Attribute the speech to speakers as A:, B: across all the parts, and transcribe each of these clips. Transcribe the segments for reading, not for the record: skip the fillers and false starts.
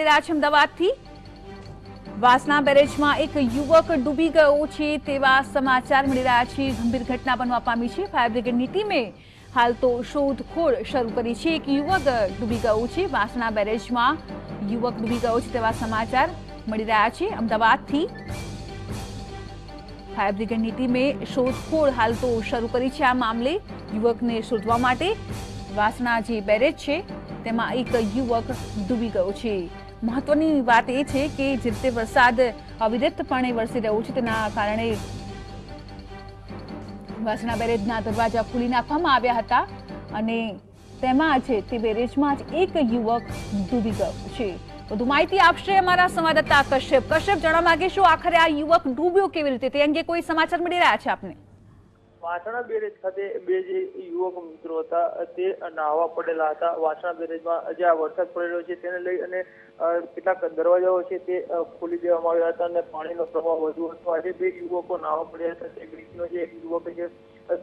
A: અમદાવાદથી વાસણા બેરેજમાં એક યુવક ડૂબી ગયો છે તેવા સમાચાર મળી રહ્યા છે। ગંભીર ઘટના બનવા પામી છે। ફાયર બ્રિગેડની ટીમે હાલ તો શોધખોળ શરૂ કરી છે। એક યુવક ડૂબી ગયો છે, વાસણા બેરેજમાં યુવક ડૂબી ગયો છે તેવા સમાચાર મળી રહ્યા છે। અમદાવાદથી ફાયર બ્રિગેડની ટીમે શોધખોળ હાલ તો શરૂ કરી છે। આ મામલે યુવકને શોધવા માટે વાસણા જે બેરેજ છે તેમાં એક યુવક ડૂબી ગયો છે। મહત્વની વાત એ છે કે જે રીતે વરસાદ અવિરતપણે વરસી રહ્યો છે તેના કારણે વાસણા બેરેજના દરવાજા ખોલી નાખવામાં આવ્યા હતા અને તેમાં છે તે બેરેજમાં જ એક યુવક ડૂબી ગયો છે। વધુ માહિતી આપશે અમારા સંવાદદાતા કશ્યપ। કશ્યપ, જણાવવા માંગીશું આખરે આ યુવક ડૂબ્યો કેવી રીતે, તે અંગે કોઈ સમાચાર મળી રહ્યા છે આપને?
B: વાસણા બેરેજ ખાતે બે જે યુવક મિત્રો હતા તે નાહવા પડેલા હતા। વાસણા બેરેજમાં જે આ વરસાદ પડી રહ્યો છે તેને લઈ અને કેટલાક દરવાજાઓ છે તે ખોલી દેવામાં આવ્યા હતા અને પાણીનો પ્રવાહ વધુ હતો। આજે બે યુવકો નાહવા પડ્યા હતા। તે ગ્રીકનો જે એક યુવક છે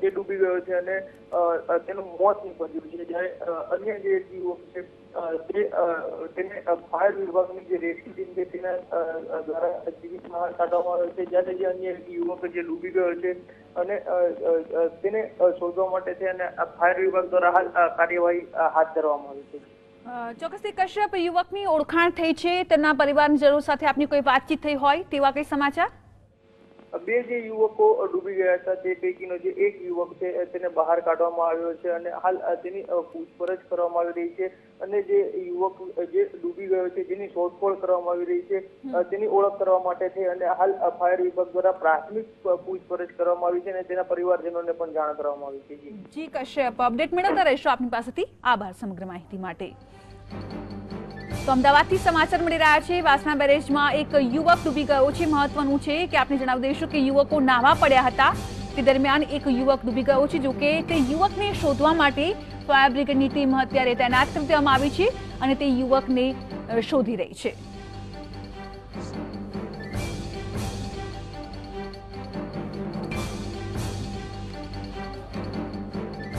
B: તે ડૂબી ગયો છે અને તેનું મોત નીપજ્યું છે, જ્યારે અન્ય જે એક યુવક છે તેને ફાયર વિભાગની જે રેસ્ક્યુ ટીમ છે તેના દ્વારા જીવિત બહાર કાઢવામાં આવ્યો છે, જ્યારે જે અન્ય એક યુવક જે ડૂબી ગયો છે અને તેને શોધવા માટે છે અને ફાયર વિભાગ દ્વારા હાલ કાર્યવાહી હાથ ધરવામાં આવી છે।
A: ચોક્કસથી કશ્યપ, યુવકની ઓળખાણ થઈ છે, તેના પરિવારજનો સાથે આપની કોઈ વાતચીત થઈ હોય તેવા કઈ સમાચાર?
B: બે જે યુવકો ડૂબી ગયા હતા તે પૈકીનો જે એક યુવક છે તેને બહાર કાઢવામાં આવ્યો છે અને હાલ તેની પૂછપરછ કરવામાં આવી રહી છે અને જે યુવક જે ડૂબી ગયો છે જેની શોધખોળ કરવામાં આવી રહી છે તેની ઓળખ કરવા માટે છે અને હાલ ફાયર વિભાગ દ્વારા પ્રાથમિક પૂછપરછ કરવામાં આવી છે અને તેના પરિવારજનોને પણ જાણ કરવામાં આવી છે।
A: જી કશ્યપ, અપડેટ મેળવતા રહેશો આપની પાસેથી। આભાર સમગ્ર માહિતી માટે। તો અમદાવાદથી સમાચાર મળી રહ્યા છે। વાસણા બેરેજમાં એક યુવક ડૂબી ગયો છે। મહત્વનું છે કે આપણે જણાવી દઈશું કે યુવકો નાહવા પડ્યા હતા તે દરમિયાન એક યુવક ડૂબી ગયો છે। જો કે તે યુવકને શોધવા માટે ફાયર બ્રિગેડની ટીમ અત્યારે તૈનાત કરી દેવામાં આવી છે અને તે યુવકને શોધી રહી છે।